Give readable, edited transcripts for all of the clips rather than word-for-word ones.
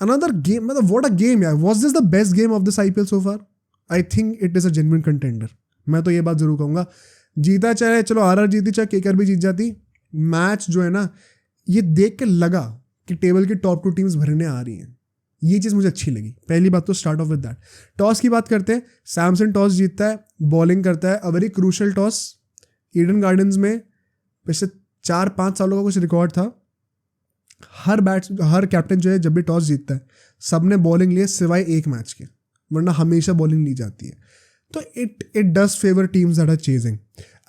Another game, मतलब what a game यार. Was this the best game of this IPL so far? I think it is a genuine contender. मैं तो ये बात जरूर कहूँगा. जीता चाहे चलो आरआर जीती, चाहे केकेआर भी जीत जाती, मैच जो है ना, ये देख के लगा कि टेबल की टॉप 2 टीम्स भरने आ रही हैं. ये चीज़ मुझे अच्छी लगी. पहली बात तो start of with that. Toss की बात करते हैं. सैमसन टॉस जीतता है, बॉलिंग करता है. A very crucial toss. Eden gardens में पिछले 4-5 सालों का कुछ रिकॉर्ड था. हर कैप्टन जो है जब भी टॉस जीतता है, सबने बॉलिंग लिए सिवाय एक मैच के, वरना हमेशा बॉलिंग ली जाती है. तो it does favour teams that are chasing.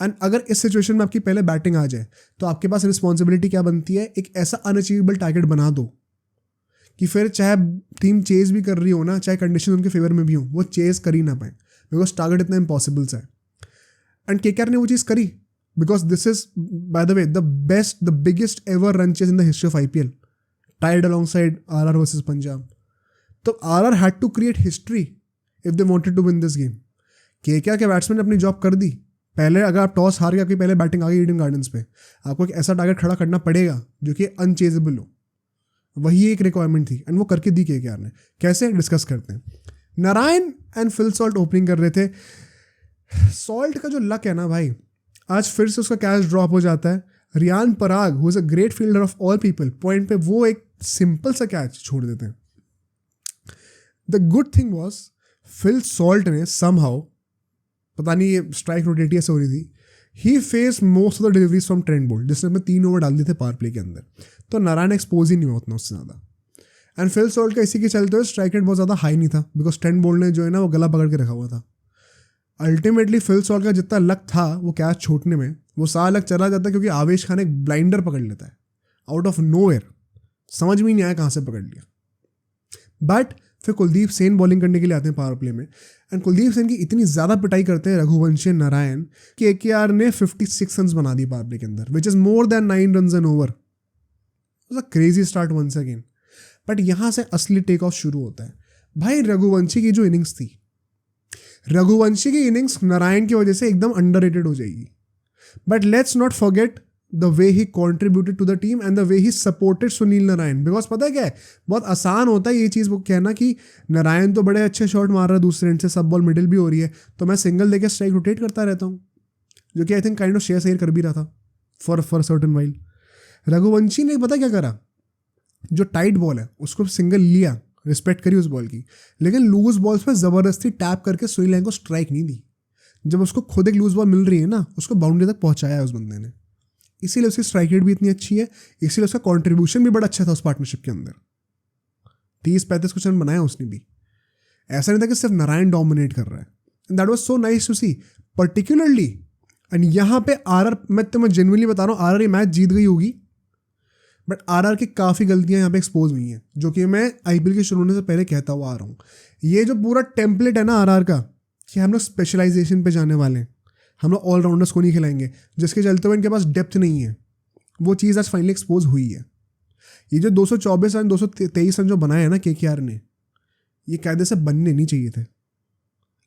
And अगर इस सिचुएशन में आपकी पहले बैटिंग आ जाए तो आपके पास रिस्पॉन्सिबिलिटी क्या बनती है? एक ऐसा अनअचीवेबल टारगेट बना दो कि फिर चाहे टीम चेज भी कर रही हो ना, चाहे कंडीशन उनके फेवर में भी हो, वो चेज कर ही ना पाए, बिकॉज टारगेट इतना इम्पॉसिबल सा है. एंड केकेआर ने वो चीज़ करी, because this is by the way the biggest ever run chase in the history of IPL, tied alongside RR versus Punjab. तो RR had to create history if they wanted to win this game. KKR के batsman ने अपनी job कर दी. पहले अगर आप toss हार गए, आपकी पहले बैटिंग आ गई ईडन गार्डन्स पे, आपको एक ऐसा टारगेट खड़ा करना पड़ेगा जो कि अनचेजेबल हो. वही एक रिक्वायरमेंट थी एंड वो करके दी केकेआर ने. कैसे, डिस्कस करते हैं. Narayan and Phil Salt opening कर रहे थे. सॉल्ट का जो लक है ना भाई, आज फिर से उसका कैच ड्रॉप हो जाता है. Riyan Parag, who is a great fielder of all people, point पे वो एक सिंपल सा कैच छोड़ देते हैं. The good thing was Phil Salt ने समहाउ, पता नहीं ये स्ट्राइक रोटेट ऐसे हो रही थी, he face most of the deliveries from Trent Boult, जिसने अपने 3 ओवर डाल दिए थे पावर प्ले के अंदर. तो नारायण एक्सपोज ही नहीं हुआ उतना उससे ज़्यादा. एंड फिल सॉल्ट का इसी के चलते हुए स्ट्राइक रेट बहुत ज़्यादा हाई नहीं था, बिकॉज ट्रेंट बोल्ट ने जो है ना वो गला पकड़ के रखा हुआ था. अल्टीमेटली फिल सॉल्ट का जितना लक था वो कैच छोड़ने में, वो सारा लक चला जाता है, क्योंकि आवेश खान एक ब्लाइंडर पकड़ लेता है आउट ऑफ नोवेयर. समझ में नहीं आया कहाँ से पकड़ लिया. बट फिर कुलदीप सेन बॉलिंग करने के लिए आते हैं पावर प्ले में, एंड कुलदीप सेन की इतनी ज़्यादा पिटाई करते हैं रघुवंशी नारायण कि केकेआर ने 56 रन बना दी पावर प्ले के अंदर, which is more than 9 run an over. Crazy start once again. But यहाँ से असली टेक ऑफ शुरू होता है. भाई रघुवंशी की जो इनिंग्स थी, रघुवंशी की इनिंग्स नारायण की वजह से एकदम अंडररेटेड हो जाएगी. But let's not forget the way he contributed to the team and the way he supported Sunil Narine. Because पता है क्या है, बहुत आसान होता है ये चीज़ वो कहना कि नारायण तो बड़े अच्छे शॉट मार रहा है दूसरे एंड से, सब बॉल मिडिल भी हो रही है, तो मैं सिंगल देकर स्ट्राइक रोटेट करता रहता हूँ, जो कि I think kind of share कर भी रहा था फॉर सर्टन वाइल. रघुवंशी ने पता क्या करा, जो टाइट बॉल है उसको सिंगल लिया, रिस्पेक्ट करी उस बॉल की, लेकिन लूज बॉल्स पे ज़बरदस्ती टैप करके सुनील नारायण को स्ट्राइक नहीं दी. जब उसको खुद एक लूज बॉल मिल रही है ना, उसको बाउंड्री तक पहुंचाया है उस बंदे ने. इसीलिए उसकी स्ट्राइक रेट भी इतनी अच्छी है, इसीलिए उसका कॉन्ट्रीब्यूशन भी बड़ा अच्छा था उस पार्टनरशिप के अंदर. 30-35 कुछ रन बनाया उसने भी. ऐसा नहीं था कि सिर्फ नारायण डोमिनेट कर रहा है. And that was so nice to see particularly. And यहाँ पे आरआर, मैं तुम्हें जेन्युइनली बता रहा हूँ, आरआर ये मैच जीत गई होगी, बट आरआर की काफ़ी गलतियाँ यहाँ पे एक्सपोज हुई हैं, जो कि मैं आईपीएल के शुरू होने से पहले कहता हुआ आ रहा हूँ. ये जो पूरा टेम्पलेट है ना आरआर का, कि हम लोग स्पेशलाइजेशन पे जाने वाले हैं, हम लोग ऑलराउंडर्स को नहीं खिलाएंगे, जिसके चलते हुए इनके पास डेप्थ नहीं है, वो चीज़ आज फाइनली एक्सपोज हुई है. ये जो 224 रन 223 रन जो बनाए हैं ना केकेआर ने, ये कायदे से बनने नहीं चाहिए थे.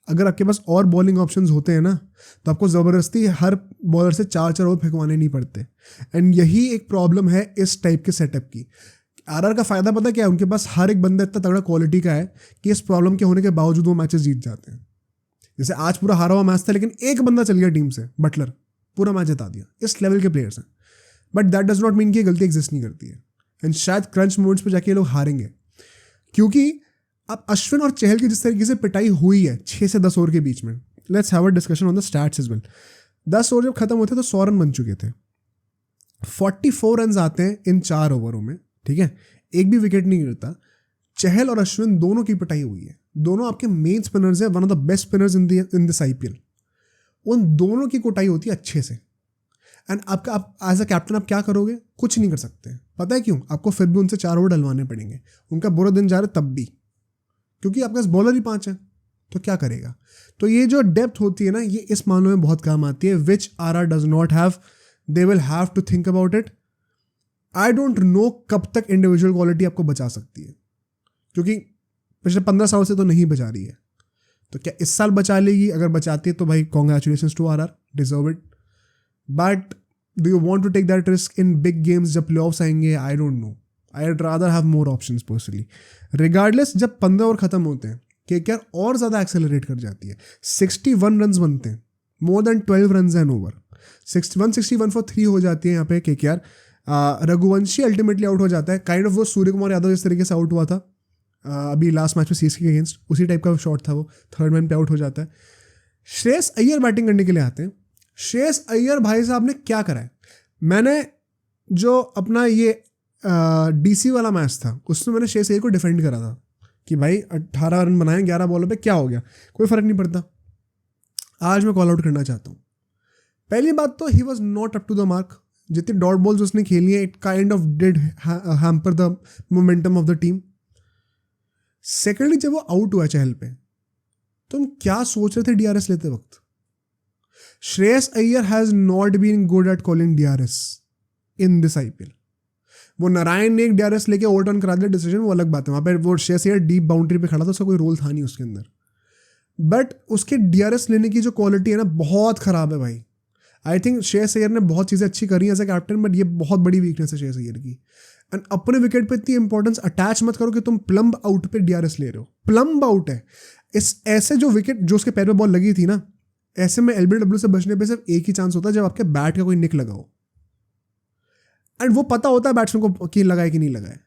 अगर आपके पास और बॉलिंग ऑप्शंस होते हैं ना, तो आपको ज़बरदस्ती हर बॉलर से 4-4 ओवर फेंकवाने नहीं पड़ते. एंड यही एक प्रॉब्लम है इस टाइप के सेटअप की. आरआर का फ़ायदा पता क्या है, उनके पास हर एक बंदा इतना तगड़ा क्वालिटी का है कि इस प्रॉब्लम के होने के बावजूद वो मैचेस जीत जाते हैं. जैसे आज पूरा हारा हुआ मैच था, लेकिन एक बंदा चल गया टीम से, बटलर, पूरा मैच जिता दिया. इस लेवल के प्लेयर्स हैं. But that does not mean कि गलती एग्जिस्ट नहीं करती है. एंड शायद क्रंच मोमेंट्स पे जाके ये लोग हारेंगे, क्योंकि अब अश्विन और चहल की जिस तरीके से पिटाई हुई है 6 से 10 ओवर के बीच में. Let's have a discussion on the stats as well. 10 over जब खत्म होते तो 100 रन बन चुके थे. 44 रन आते हैं इन 4 ओवरों में, ठीक है, एक भी विकेट नहीं गिरता. चहल और अश्विन दोनों की पिटाई हुई है. दोनों आपके मेन स्पिनर्स हैं, one of the best spinners in this IPL. उन दोनों की कुटाई होती है अच्छे से. एंड आप एज अ कैप्टन आप क्या करोगे? कुछ नहीं कर सकते. पता है क्यों? आपको फिर भी उनसे 4 ओवर डलवाने पड़ेंगे. उनका बुरा दिन जा रहा है तब भी, क्योंकि आपके पास बॉलर ही 5 हैं, तो क्या करेगा? तो ये जो डेप्थ होती है ना, ये इस मामले में बहुत काम आती है, which RR does not have. They will have to think about it. I don't know कब तक इंडिविजुअल क्वालिटी आपको बचा सकती है, क्योंकि पिछले 15 साल से तो नहीं बचा रही है. तो क्या इस साल बचा लेगी? अगर बचाती है तो भाई congratulations to RR, deserve it. But do you want to take that risk in big games जब प्लेऑफ्स आएंगे? I don't know. I would rather have more options personally. Regardless जब 15 ओवर खत्म होते हैं केकेआर और ज़्यादा एक्सेलरेट कर जाती है, 61 रन बनते हैं, more than 12 run an over, 161 for 3 हो जाती है यहाँ पे केकेआर। रघुवंशी अल्टीमेटली आउट हो जाता है, काइंड ऑफ वो सूर्य कुमार यादव जिस तरीके से आउट हुआ था अभी लास्ट मैच में सीएसके के अगेंस्ट, उसी टाइप का शॉट था वो, थर्ड मैन पे आउट हो जाता है। श्रेयस अय्यर बैटिंग करने के लिए आते हैं। श्रेयस अय्यर भाई साहब ने क्या करा है, मैंने जो अपना ये डीसी वाला मैच था उसमें मैंने श्रेयस अय्यर को डिफेंड करा था कि भाई 18 रन बनाए 11 बॉलों पे, क्या हो गया, कोई फर्क नहीं पड़ता। आज मैं कॉल आउट करना चाहता हूँ। पहली बात तो he was not up to the mark, जितनी डॉट बॉल्स उसने खेली है it kind of did hamper the momentum of the team. Secondly जब वो आउट हुआ चहल पे, तुम क्या सोच रहे थे डीआरएस लेते वक्त? Shreyas Iyer has not been good at calling DRS in this IPL. वो नारायण ने एक डीआरएस लेके ओवरटर्न करा दिया डिसीजन, वो अलग बात है, वहाँ पे वो श्रेयस अय्यर डीप बाउंड्री पे खड़ा था, उसका कोई रोल था नहीं उसके अंदर, बट उसके डीआरएस लेने की जो क्वालिटी है ना बहुत खराब है भाई। आई थिंक श्रेयस अय्यर ने बहुत चीज़ें अच्छी करी एज ए कैप्टन, बट ये बहुत बड़ी वीकनेस है श्रेयस अय्यर की। एंड अपने विकेट पे इतनी इंपॉर्टेंस अटैच मत करो कि तुम प्लम्ब आउट पे डीआरएस ले रहे हो। प्लम्ब आउट है, इस ऐसे जो विकेट जो उसके पैर पे बॉल लगी थी ना, ऐसे में एलबीडब्ल्यू से बचने पे सिर्फ एक ही चांस होता है जब आपके बैट का कोई निक लगा हो, एंड वो पता होता है बैट्समैन को कि लगाए कि नहीं लगाए,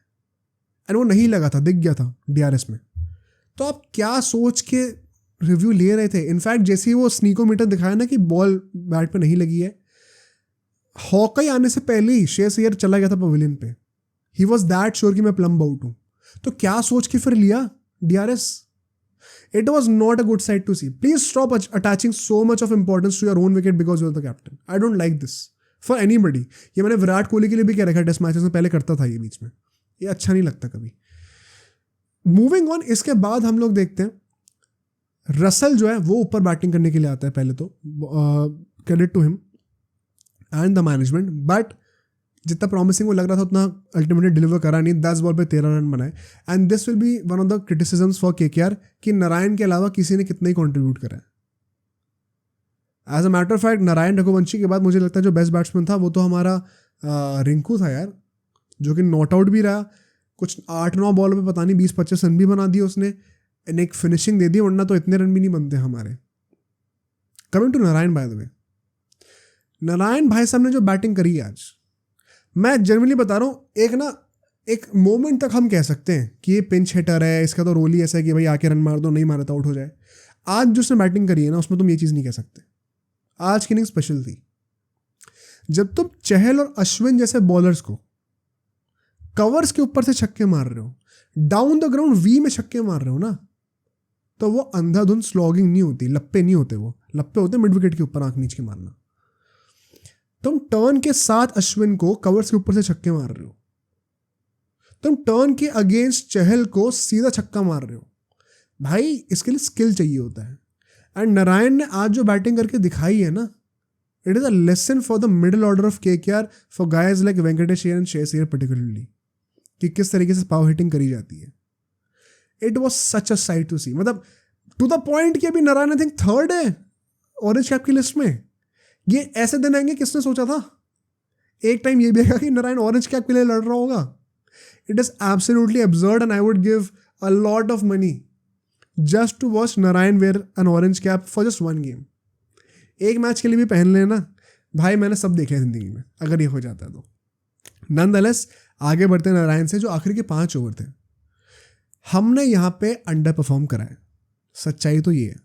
एंड वो नहीं लगा था, दिख गया था डीआरएस में। तो आप क्या सोच के रिव्यू ले रहे थे? इनफैक्ट जैसे ही वो स्नीकोमीटर दिखाया ना कि बॉल बैट पे नहीं लगी है, हॉकाई आने से पहले ही श्रेयस अय्यर चला गया था पवेलियन पे। ही वॉज दैट श्योर कि मैं प्लम्ब आउट हूँ। तो क्या सोच के फिर लिया DRS? It was not a good side to see. Please stop attaching so much of importance to your own wicket because you are the captain. I don't like this for anybody. ये मैंने विराट कोहली के लिए भी कह रखा है, test matches में पहले करता था ये बीच में, ये अच्छा नहीं लगता कभी। मूविंग ऑन, इसके बाद हम लोग देखते हैं रसल जो है वो ऊपर बैटिंग करने के लिए आता है। पहले तो credit to him and the management, but जितना प्रॉमिसिंग वो लग रहा था उतना अल्टीमेटली डिलीवर करा नहीं। 10 बॉल पे 13 रन बनाए, and this will be one of the criticisms for KKR कि नारायण के अलावा किसी ने कितना ही कॉन्ट्रीब्यूट करा है। As a matter of fact Narine Raghuvanshi के बाद मुझे लगता है जो बेस्ट बैट्समैन था वो तो हमारा रिंकू था यार, जो कि नॉट आउट भी रहा, कुछ 8-9 बॉल पे पता नहीं 20-25 रन भी बना दिए उसने, एंड एक फिनिशिंग दे दी, वरना तो इतने रन भी नहीं बनते हमारे। Coming to Narine, by the way, Narine भाई साहब ने जो बैटिंग करी है आज, मैं जनरली बता रहा हूँ, एक मोमेंट तक हम कह सकते हैं कि ये पिंच हिटर है, इसका तो रोल ही ऐसा है कि भाई आके रन मार दो, नहीं मारा तो आउट हो जाए। आज जो उसने बैटिंग करी है ना, उसमें तुम ये चीज़ नहीं कह सकते। आज की इनिंग स्पेशल थी। जब तुम चहल और अश्विन जैसे बॉलर्स को कवर्स के ऊपर से छक्के मार रहे हो, डाउन द ग्राउंड वी में छक्के मार रहे हो ना, तो वो अंधाधुंध स्लॉगिंग नहीं होती, लप्पे नहीं होते, वो लप्पे होते मिड विकेट के ऊपर आंख नीच के मारना। तुम टर्न के साथ अश्विन को कवर्स के ऊपर से छक्के मार रहे हो, तुम टर्न के अगेंस्ट चहल को सीधा छक्का मार रहे हो। भाई इसके लिए स्किल चाहिए होता है, एंड नारायण ने आज जो बैटिंग करके दिखाई है ना, it is a lesson for the middle order of KKR, for guys like Venkatesh Iyer and Shreyas Iyer particularly, कि किस तरीके से पावर हिटिंग करी जाती है। It was such a sight to see, मतलब टू द पॉइंट कि अभी नारायण आई थिंक 3rd है ऑरेंज कैप की लिस्ट में। ये ऐसे दिन आएंगे, किसने सोचा था? एक टाइम ये भी आएगा कि नारायण ऑरेंज कैप के लिए लड़ रहा होगा। It is absolutely absurd, and I would give a lot of money just to watch Narine wear an orange cap for just 1 game. एक मैच के लिए भी पहन लेना भाई, मैंने सब देखा है जिंदगी में, अगर ये हो जाता है तो। नॉनदलेस आगे बढ़ते नारायण से, जो आखिरी के 5 ओवर थे, हमने यहाँ पे अंडर परफॉर्म करा है, सच्चाई तो ये है,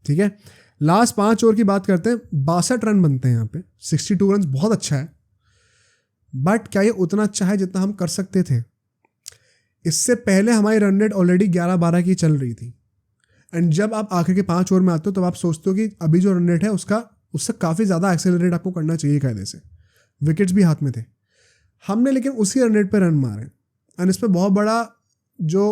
ठीक है। लास्ट 5 ओवर की बात करते हैं, 62 रन बनते हैं यहाँ पे, 62 रन बहुत अच्छा है, बट क्या ये उतना अच्छा है जितना हम कर सकते थे? इससे पहले हमारी रन रेट ऑलरेडी 11-12 की चल रही थी, एंड जब आप आखिर के 5 ओवर में आते हो तो आप सोचते हो कि अभी जो रन रेट है उससे काफ़ी ज़्यादा एक्सेलरेट आपको करना चाहिए कायदे से। विकेट्स भी हाथ में थे, हमने लेकिन उसी रन रेट पर रन मारे, एंड इस पर बहुत बड़ा जो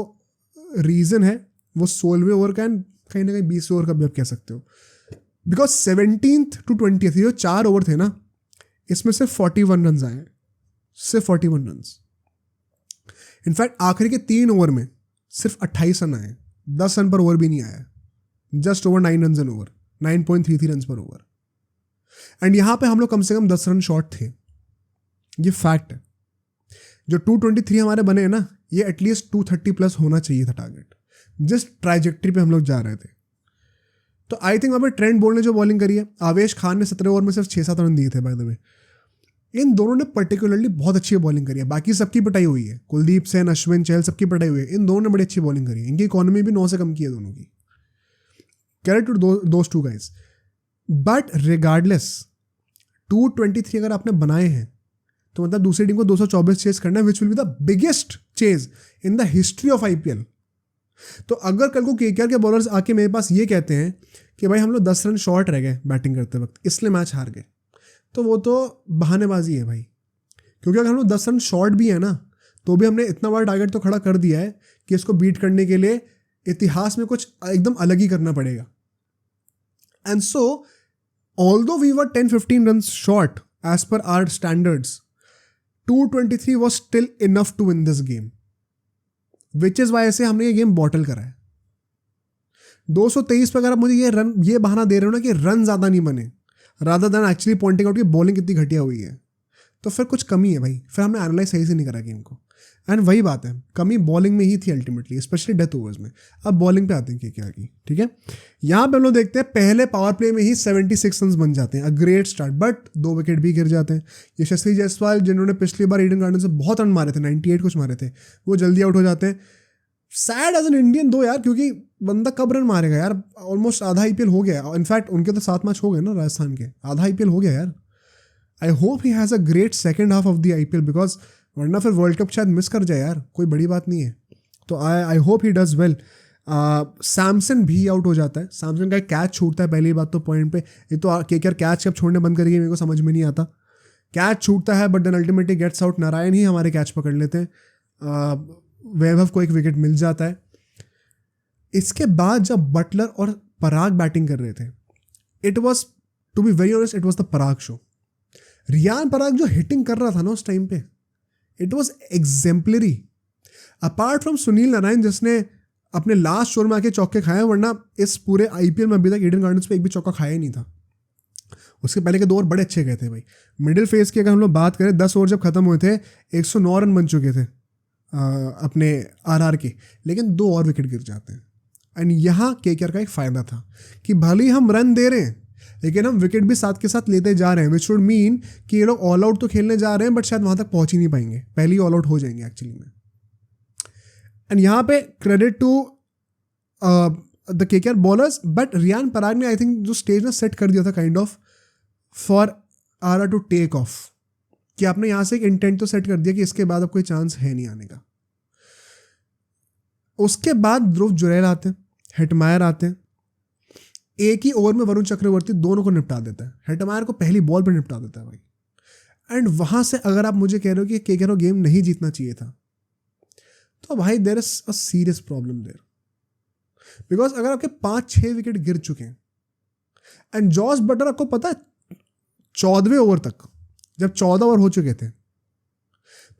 रीज़न है वो 16वें ओवर का, एंड कहीं ना कहीं 20 ओवर का भी आप कह सकते हो, बिकॉज 17th to 20th जो 4 ओवर थे ना, इसमें सिर्फ 41 रन आए, सिर्फ 41 रन। इनफैक्ट आखिरी के 3 ओवर में सिर्फ 28 रन आए, 10 रन पर ओवर भी नहीं आया, just over 9 run an over, 9.33 run पर ओवर। एंड यहाँ पे हम लोग कम से कम 10 रन शॉर्ट थे, ये फैक्ट है। जो 223 हमारे बने हैं ना, ये एटलीस्ट 230 प्लस होना चाहिए था टारगेट, जिस ट्राइजेक्ट्री पे हम लोग जा रहे थे। तो आई थिंक वहाँ पे ट्रेंट बोल्ट ने जो बॉलिंग करी है, आवेश खान ने 17 ओवर में सिर्फ 6-7 रन दिए थे बाय द वे, इन दोनों ने पर्टिकुलरली बहुत अच्छी बॉलिंग करी है। बाकी सबकी पिटाई हुई है, कुलदीप सेन, अश्विन, चहल सबकी पिटाई हुई है, इन दोनों ने बड़ी अच्छी बॉलिंग करी है। इनकी इकोनॉमी भी 9 से कम की है दोनों की। Credit to those two guys. But regardless 223 अगर आपने बनाए हैं तो मतलब दूसरी टीम को 224 चेज करना है, which will be the biggest chase in the history of IPL. तो अगर कल को केकेआर के बॉलर्स आके मेरे पास ये कहते हैं कि भाई हम लोग 10 रन शॉर्ट रह गए बैटिंग करते वक्त इसलिए मैच हार गए, तो वो तो बहानेबाजी है भाई। क्योंकि अगर हम लोग 10 रन शॉर्ट भी है ना, तो भी हमने इतना बड़ा टारगेट तो खड़ा कर दिया है कि इसको बीट करने के लिए इतिहास में कुछ एकदम अलग ही करना पड़ेगा। And so although we were 10-15 run short as per our standards, 223 was still enough to win this game, which is why से हमने ये गेम बॉटल करा है। 223 पे अगर आप मुझे ये बहाना दे रहे हो ना कि रन ज़्यादा नहीं बने, rather than actually pointing out की बॉलिंग कितनी घटिया हुई है, तो फिर कुछ कमी है भाई, फिर हमने एनालाइज सही से नहीं करा गेम को। एंड वही बात है, कमी बॉलिंग में ही थी अल्टीमेटली, स्पेशली डेथ ओवर्स में। अब बॉलिंग पे आते हैं क्या की, ठीक है। यहाँ पे हम लोग देखते हैं पहले पावर प्ले में ही 76 रन बन जाते हैं, a great start, but 2 wicket भी गिर जाते हैं। यशस्वी जायसवाल जिन्होंने पिछली बार ईडन गार्डन से बहुत रन मारे थे, 98 कुछ मारे थे, वो जल्दी आउट हो जाते हैं। सैड एज एन इंडियन दो यार, क्योंकि बंदा कब रन मारेगा यार, ऑलमोस्ट आधा आईपीएल हो गया। इनफैक्ट उनके तो 7 मैच हो गए ना राजस्थान के, आधा आईपीएल हो गया यार। I hope he has a great second half of the IPL, because वरना फिर वर्ल्ड कप शायद मिस कर जाए यार, कोई बड़ी बात नहीं है। तो I hope he does well. Samson भी आउट हो जाता है, सैमसन का कैच छूटता है पहली बात तो पॉइंट पे। ये तो केकेआर कैच कब छोड़ने बंद करेगी मेरे को समझ में नहीं आता। कैच छूटता है but then ultimately gets out, Narine ही हमारे कैच पकड़ लेते हैं। वैभव को एक विकेट मिल जाता है। इसके बाद जब बटलर और पराग बैटिंग कर रहे थे, it was to be very honest it was the Parag show. Riyan Parag जो हिटिंग कर रहा था ना उस टाइम पे, it was exemplary. Apart from Sunil Narine जिसने अपने लास्ट शोर में आके चौके खाए, वरना इस पूरे आईपीएल में अभी तक ईडन गार्डन्स पे एक भी चौका खाया ही नहीं था। उसके पहले के 2 ओवर बड़े अच्छे गए थे भाई। मिडिल फेज की अगर हम लोग बात करें, 10 ओवर जब खत्म हुए थे 109 रन बन चुके थे अपने आरआर के, लेकिन 2 और विकेट गिर जाते हैं। एंड यहाँ केकेआर का एक फ़ायदा था कि भले ही हम रन दे रहे हैं लेकिन हम विकेट भी साथ के साथ लेते जा रहे हैं, विच वुड मीन कि ये लोग ऑल आउट तो खेलने जा रहे हैं बट शायद वहाँ तक पहुँच ही नहीं पाएंगे, पहले ही ऑल आउट हो जाएंगे एक्चुअली में। एंड यहाँ पे credit to the KKR bowlers, but Riyan Parag ने आई थिंक जो स्टेज ना सेट कर दिया था kind of for RR to take off, कि आपने यहाँ से एक इंटेंट तो सेट कर दिया कि इसके बाद अब कोई चांस है नहीं आने का। उसके बाद ध्रुव जुरैल आते हैं, हेटमायर आते हैं, एक ही ओवर में वरुण चक्रवर्ती दोनों को निपटा देता है। हेटमायर को पहली बॉल पर निपटा देता है भाई। एंड वहां से अगर आप मुझे कह रहे हो कि केकेआर को गेम नहीं जीतना चाहिए था, तो भाई there is a serious problem there. Because अगर आपके 5-6 विकेट गिर चुके हैं एंड जॉस बटलर, आपको पता है 14वें ओवर तक जब 14 ओवर हो चुके थे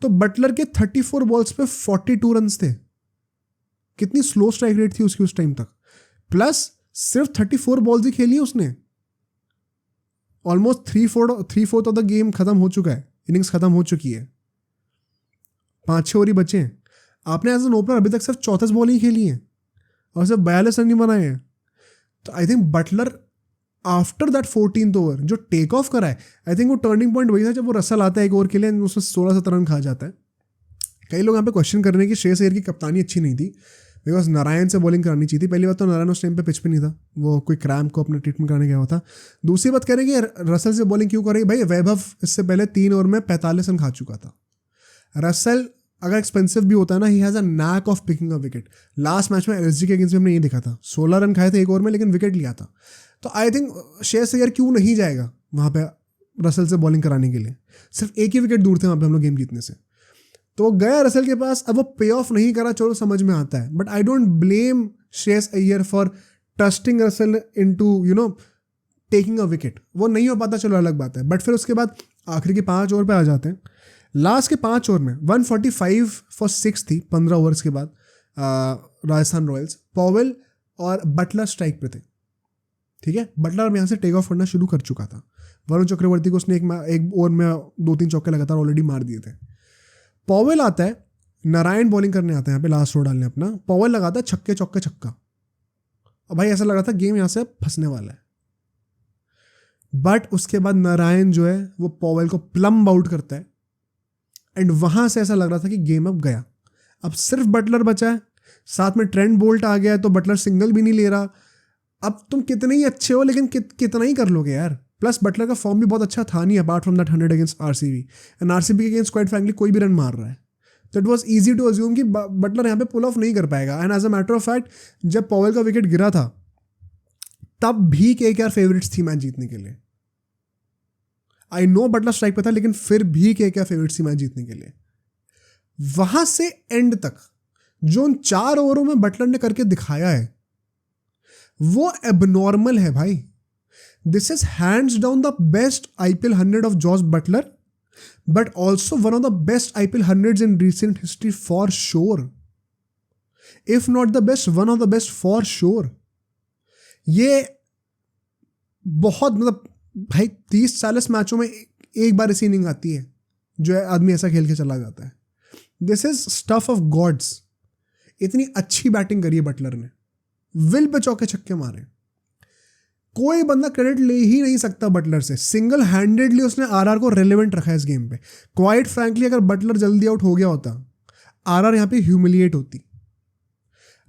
तो बटलर के 34 बॉल्स पे 42 रन थे। कितनी स्लो स्ट्राइक रेट थी उसकी उस टाइम तक, प्लस सिर्फ 34 बॉल्स ही खेली है उसने। ऑलमोस्ट 3/4 ऑफ द गेम खत्म हो चुका है, इनिंग्स खत्म हो चुकी है, 5-6 ओवर ही बचे हैं। आपने एज एन ओपनर अभी तक सिर्फ 34 बॉल ही खेली हैं और सिर्फ 42 रन ही बनाए हैं। तो I think Buttler after that 14th over जो टेक ऑफ करा है, आई थिंक वो टर्निंग पॉइंट वही था जब वो रसल आता है एक ओवर के लिए, उसमें 16-17 रन खा जाता है। कई लोग यहाँ पे क्वेश्चन कर रहे हैं कि श्रेयस अय्यर की कप्तानी अच्छी नहीं थी, बिकॉज नारायण से बॉलिंग करानी चाहिए थी। पहली बात तो नारायण उस टाइम पे पिच पे नहीं था, वो कोई क्रैम्प को अपना ट्रीटमेंट कराने गया हुआ था। दूसरी बात कह रहे हैं कि रसल से बॉलिंग क्यों करेगी भाई, वैभव इससे पहले 3 ओवर में 45 रन खा चुका था। रसल अगर एक्सपेंसिव भी होता है ना, he has a knack of picking a wicket. Last match में एलएसजी के अगेंस्ट में हमने ये देखा था, 16 रन खाए थे एक ओवर में लेकिन विकेट लिया था। तो आई थिंक श्रेयस अय्यर क्यों नहीं जाएगा वहाँ पे रसल से बॉलिंग कराने के लिए, सिर्फ एक ही विकेट दूर थे वहाँ पे हम लोग गेम जीतने से। तो वो गया रसल के पास, अब वो पे ऑफ नहीं करा, चलो समझ में आता है, but I don't blame Shreyas Iyer for trusting Russell into taking a wicket. वो नहीं हो पाता, चलो अलग बात है। बट फिर उसके बाद आखिरी के 5 ओवर पे आ जाते हैं। लास्ट के 5 ओवर में 145 फॉर 6 थी 15 ओवर्स के बाद राजस्थान रॉयल्स। पॉवेल और बटलर स्ट्राइक पे थे, ठीक है। बटलर अब यहाँ से टेक ऑफ करना शुरू कर चुका था। वरुण चक्रवर्ती को उसने एक ओवर में 2-3 चौके लगातार ऑलरेडी मार दिए थे। पॉवेल आता है, नारायण बॉलिंग करने आता है यहाँ पे लास्ट ओवर डालने अपना, पॉवेल लगाता है छक्के चौके छक्का, और भाई ऐसा लग रहा था गेम यहाँ से फंसने वाला है। बट उसके बाद नारायण जो है वो पॉवेल को प्लम्ब आउट करता है, एंड वहां से ऐसा लग रहा था कि गेम अब गया, अब सिर्फ बटलर बचा है, साथ में ट्रेंट बोल्ट आ गया है, तो बटलर सिंगल भी नहीं ले रहा। अब तुम कितने ही अच्छे हो लेकिन कितना ही कर लोगे यार। प्लस बटलर का फॉर्म भी बहुत अच्छा था नहीं, apart from that 100 against RCB, and RCB के अगेंस्ट क्वाइट फ्रैंकली कोई भी रन मार रहा है, तो it was easy to assume कि बटलर यहाँ पे पुल ऑफ नहीं कर पाएगा। And as a matter of fact जब पॉवेल का विकेट गिरा था तब भी केकेआर फेवरेट्स थी मैच जीतने के लिए। आई नो बटलर स्ट्राइक पे था, लेकिन फिर भी केकेआर फेवरेट्स थी मैच जीतने के लिए। वहां से एंड तक जो उन 4 ओवरों में बटलर ने करके दिखाया है वो एबनॉर्मल है भाई। This is hands down the best IPL 100 of Jos Buttler, but also one of the best IPL 100s in recent history for sure, if not the best, one of the best for sure. ये बहुत मतलब भाई 30-40 मैचों में एक बार ऐसी inning आती है जो आदमी ऐसा खेल के चला जाता है। This is stuff of gods. इतनी अच्छी बैटिंग करी है बटलर ने, विल पे चौके छक्के मारे, कोई बंदा क्रेडिट ले ही नहीं सकता बटलर से। सिंगल हैंडेडली उसने आरआर को रेलेवेंट रखा है इस गेम पे। क्वाइट फ्रैंकली अगर बटलर जल्दी आउट हो गया होता, आरआर यहां पे ह्यूमिलिएट होती।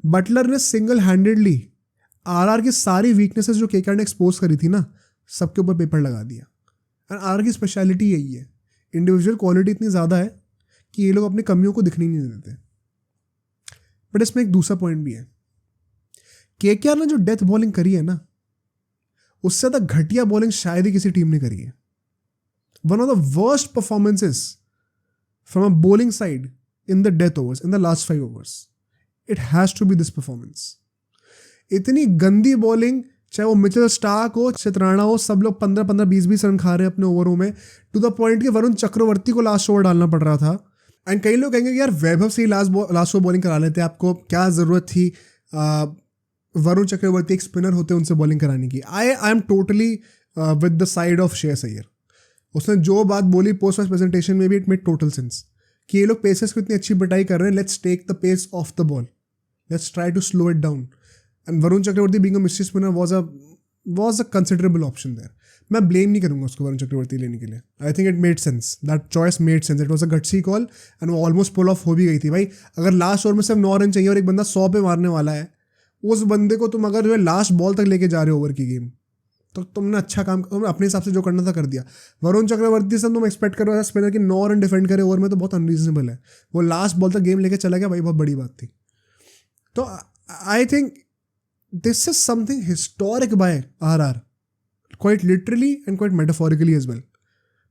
बटलर ने सिंगल हैंडेडली आरआर की सारी वीकनेसेस जो केकेआर ने एक्सपोज करी थी ना, सबके ऊपर पेपर लगा दिया। एंड आरआर की स्पेशलिटी यही है, इंडिविजुअल क्वालिटी इतनी ज़्यादा है कि ये लोग अपनी कमियों को दिखने नहीं देते। बट इसमें एक दूसरा पॉइंट भी है, केकेआर ने जो डेथ बॉलिंग करी है ना, उससे तक घटिया बॉलिंग शायद ही किसी टीम ने करी है। One of the worst performances from a bowling side in the death overs, in the last 5 overs, it has to be this performance. इतनी गंदी बॉलिंग, चाहे वो मिचेल स्टार्क हो, चित्राना हो, सब लोग 15-15, 20-20 रन खा रहे हैं अपने ओवरों में, टू द पॉइंट कि वरुण चक्रवर्ती को लास्ट ओवर डालना पड़ रहा था। एंड कई लोग कहेंगे यार वैभव से ही लास्ट ओवर बॉलिंग करा लेते, आपको क्या ज़रूरत थी वरुण चक्रवर्ती एक स्पिनर होते उनसे बॉलिंग कराने की। I am totally with the side of Shreyas Iyer. उसने जो बात बोली पोस्ट मैच प्रेजेंटेशन में भी, इट मेड टोटल सेंस कि ये लोग पेसर्स को इतनी अच्छी पिटाई कर रहे हैं, let's take the pace off the ball, let's try to slow it down. And Varun Chakravarthy being a mystery spinner was a considerable option there. मैं ब्लेम नहीं करूंगा उसको वरुण चक्रवर्ती लेने के लिए। I think it made sense, that choice made sense, it was a gutsy call, and वो almost pull off हो भी गई थी। भाई अगर लास्ट ओवर में सिर्फ 9 रन चाहिए और एक बंदा 100 पे मारने वाला है, उस बंदे को तुम अगर जो है लास्ट बॉल तक लेके जा रहे हो ओवर की गेम, तो तुमने अच्छा काम, तुमने अपने हिसाब से जो करना था कर दिया। वरुण चक्रवर्ती से तुम एक्सपेक्ट करो स्पिनर की 9 रन डिफेंड करे ओवर में, तो बहुत अनरीजनेबल है। वो लास्ट बॉल तक गेम लेके चला गया भाई, बहुत बड़ी बात थी। तो I think this is something historic by RR, quite literally and quite metaphorically as well,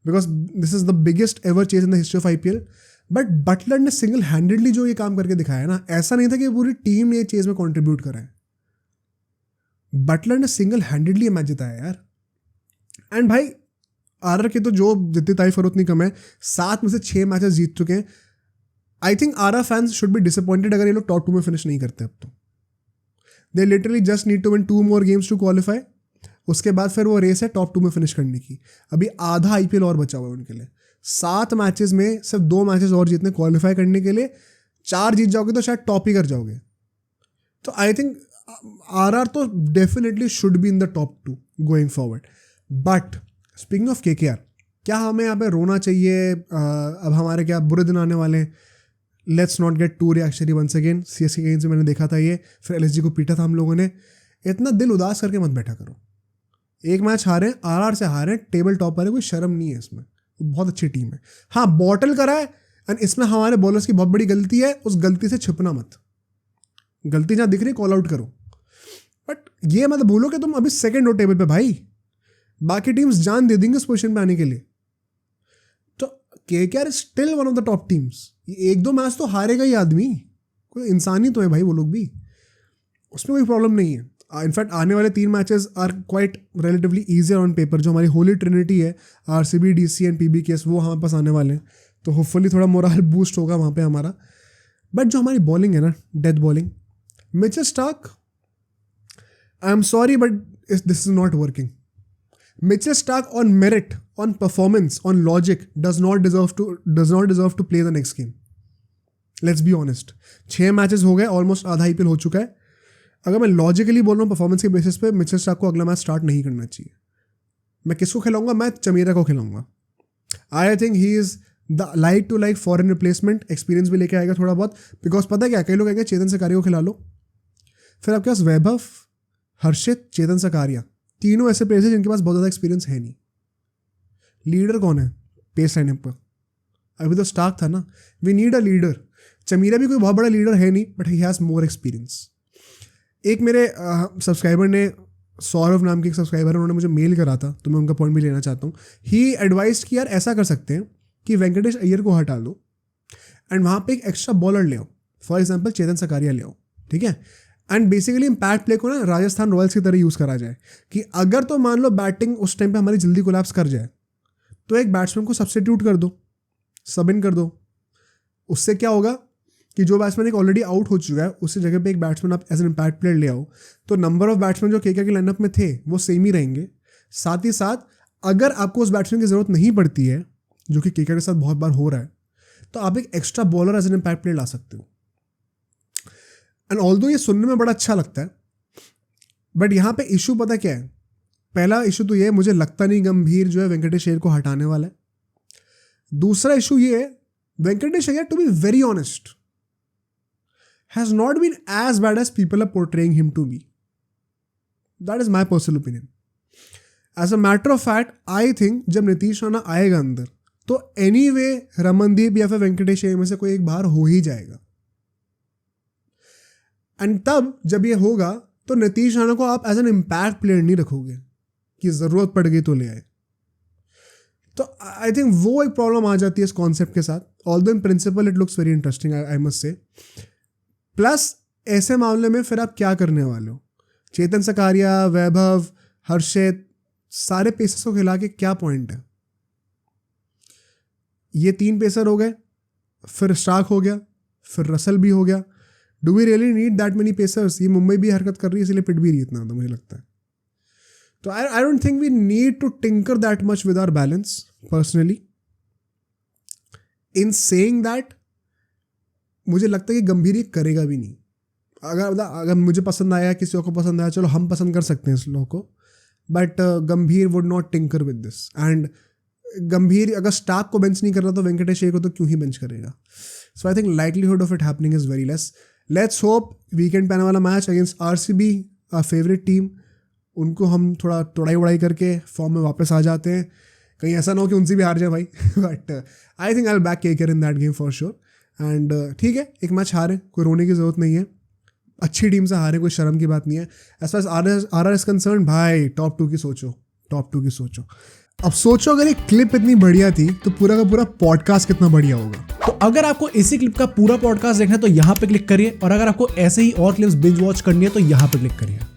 because this is the biggest ever chase in the history of IPL. But Buttler ने सिंगल हैंडेडली जो ये काम करके दिखाया ना, ऐसा नहीं था कि पूरी टीम ने ये चेज में कंट्रीब्यूट करा है। बटलर ने सिंगल हैंडेडली मैच जिताया यार। एंड भाई आरआर की तो जो जितनी तारीफ करो उतनी कम है, 7 में से 6 मैचेस जीत चुके हैं। I think RR fans should be disappointed अगर ये लोग टॉप 2 में फिनिश नहीं करते। अब तो they literally just need to win 2 more games to qualify. उसके बाद फिर वो रेस है टॉप 2 में फिनिश करने की। अभी आधा आईपीएल और बचा हुआ है उनके लिए। 7 मैचेस में सिर्फ 2 मैचेस और जीतने क्वालिफाई करने के लिए। 4 जीत जाओगे तो शायद टॉप ही कर जाओगे। तो आई थिंक आरआर तो definitely should be in the top 2 going forward. But speaking of KKR, क्या हमें यहाँ पे रोना चाहिए? अब हमारे क्या बुरे दिन आने वाले हैं? Let's not get to reactionary once again. CSK game से मैंने देखा था ये, फिर एलएसजी को पीटा था हम लोगों ने। इतना दिल उदास करके मत बैठा करो। एक मैच हारे, आरआर से हारे, टेबल टॉप पर है, कोई शर्म नहीं है इसमें। बहुत अच्छी टीम है। हाँ बॉटल करा है, एंड इसमें हमारे बॉलर्स की बहुत बड़ी गलती है। उस गलती से छिपना मत, गलती जहाँ दिख रही कॉल आउट करो। बट ये मत भूलो कि तुम अभी सेकेंड हो टेबल पे भाई, बाकी टीम्स जान दे देंगे इस पोजीशन पे आने के लिए। तो KKR is still one of the top teams. 1-2 match तो हारेगा ही आदमी, कोई इंसान ही तो है भाई वो लोग भी, उसमें कोई प्रॉब्लम नहीं है। इनफैक्ट आने वाले 3 matches are quite relatively easier on paper. जो हमारी होली ट्रिनिटी है आरसीबी, डीसी एंड पीबीकेएस, वो हमारे पास आने वाले हैं, तो होपफुली थोड़ा मोरल बूस्ट होगा वहाँ पे हमारा। बट जो हमारी बॉलिंग है ना, death bowling, Mitchell Starc, I am sorry but this is not working. Mitchell Starc on merit, on performance, on logic does not deserve to play the next game. Let's be honest, 6 matches हो गए, almost आधा IPL हो चुका है. अगर मैं logically बोल रहा हूँ परफॉर्मेंस के बेसिस पे, मिचेल स्टार्क को अगला मैच स्टार्ट नहीं करना चाहिए. मैं किसको खिलाऊंगा? मैं चमीरा को खिलाऊंगा. I think he is the like to like foreign replacement. Experience भी लेके आएगा थोड़ा बहुत, बिकॉज पता है क्या, कई लोग कहेंगे चेतन सकारिया को खिला लो. फिर आपके पास वैभव, हर्षित, चेतन सकारिया, तीनों ऐसे प्लेयर्स हैं जिनके पास बहुत ज़्यादा एक्सपीरियंस है नहीं. लीडर कौन है पेस लाइनअप पर? अभी तो स्टार्क था ना. We need a leader. Chameera भी कोई बहुत बड़ा लीडर है नहीं, but he has more experience. एक मेरे सब्सक्राइबर ने, सौरभ नाम के एक सब्सक्राइबर, उन्होंने मुझे मेल करा था, तो मैं उनका पॉइंट भी लेना चाहता हूँ. ही एडवाइस कि यार ऐसा कर सकते हैं कि वेंकटेश अय्यर को हटा दो एंड वहाँ पे एक एक्स्ट्रा बॉलर ले आओ. फॉर एग्जाम्पल चेतन सकारिया ले आओ, ठीक है. एंड बेसिकली इम्पैक्ट प्ले को ना राजस्थान रॉयल्स की तरह यूज़ करा जाए कि अगर तो मान लो बैटिंग उस टाइम पे हमारी जल्दी कोलैप्स कर जाए तो एक बैट्समैन को सब्स्टिट्यूट कर दो, सब इन कर दो. उससे क्या होगा कि जो बैट्समैन एक ऑलरेडी आउट हो चुका है उसकी जगह पे एक बैट्समैन आप एज एन इम्पैक्ट प्लेयर ले आओ, तो नंबर ऑफ बैट्समैन जो केकेआर की लाइनअप में थे वो सेम ही रहेंगे. साथ ही साथ अगर आपको उस बैट्समैन की ज़रूरत नहीं पड़ती है, जो कि केकेआर के साथ बहुत बार हो रहा है, तो आप एक extra bowler as an impact player ला सकते हो. एंड ऑल्दो ये सुनने में बड़ा अच्छा लगता है, बट यहाँ पे इशू पता क्या है? पहला इशू तो ये है, मुझे लगता नहीं गंभीर जो है वेंकटेश अय्यर को हटाने वाला है. दूसरा इशू ये है, Venkatesh Iyer, to be very honest, has not been as bad as people are portraying him to be. That is my personal opinion. As a matter of fact, I think जब नीतीश राणा आएगा अंदर, तो anyway रमनदीप या फिर वेंकटेश अय्यर में से कोई एक बाहर हो ही जाएगा. एंड तब जब ये होगा तो नीतीश राणा को आप एज एन इम्पैक्ट प्लेयर नहीं रखोगे कि ज़रूरत पड़ गई तो ले आए. तो आई थिंक वो एक प्रॉब्लम आ जाती है इस कॉन्सेप्ट के साथ. Although in principle it looks very interesting, I must say. Plus ऐसे मामले में फिर आप क्या करने वाले हो? चेतन सकारिया, वैभव, हर्षित, सारे पेसर्स को खिला के क्या पॉइंट है? ये 3 पेसर हो गए, फिर स्टार्क हो गया, फिर रसल भी हो गया. Do we really need that many pacers? ये मुंबई भी हरकत कर रही है इसलिए पिट भी रही है इतना, तो मुझे लगता है. तो I don't think we need to tinker that much with our balance personally. In saying that, मुझे लगता है कि गंभीर ये करेगा भी नहीं. अगर मुझे पसंद आया, किसी को पसंद आया, चलो हम पसंद कर सकते हैं इस लोगों को, बट गंभीर would not tinker with this. And गंभीर अगर स्टार्क को बेंच नहीं कर रहा तो वेंकटेश अय्यर को तो क्यों ही बेंच करेगा? So I think likelihood of it happening is very less. Let's hope weekend पे आने वाला match against RCB, our favourite team, उनको हम थोड़ा तोड़ाई उड़ाई करके फॉर्म में वापस आ जाते हैं. कहीं ऐसा ना हो कि उनसे भी हार जाए भाई. But I think I will back KKR in that game for sure. And ठीक है, एक मैच हारे, कोई रोने की ज़रूरत नहीं है. अच्छी टीम से हारे, कोई शर्म की बात नहीं है. As far as RR is concerned, भाई टॉप 2 की सोचो. अब सोचो अगर ये क्लिप इतनी बढ़िया थी तो पूरा का पूरा पॉडकास्ट कितना बढ़िया होगा. तो अगर आपको इसी क्लिप का पूरा पॉडकास्ट देखना है तो यहाँ पे क्लिक करिए, और अगर आपको ऐसे ही और क्लिप्स बिंज वॉच करनी है तो यहाँ पे क्लिक करिए.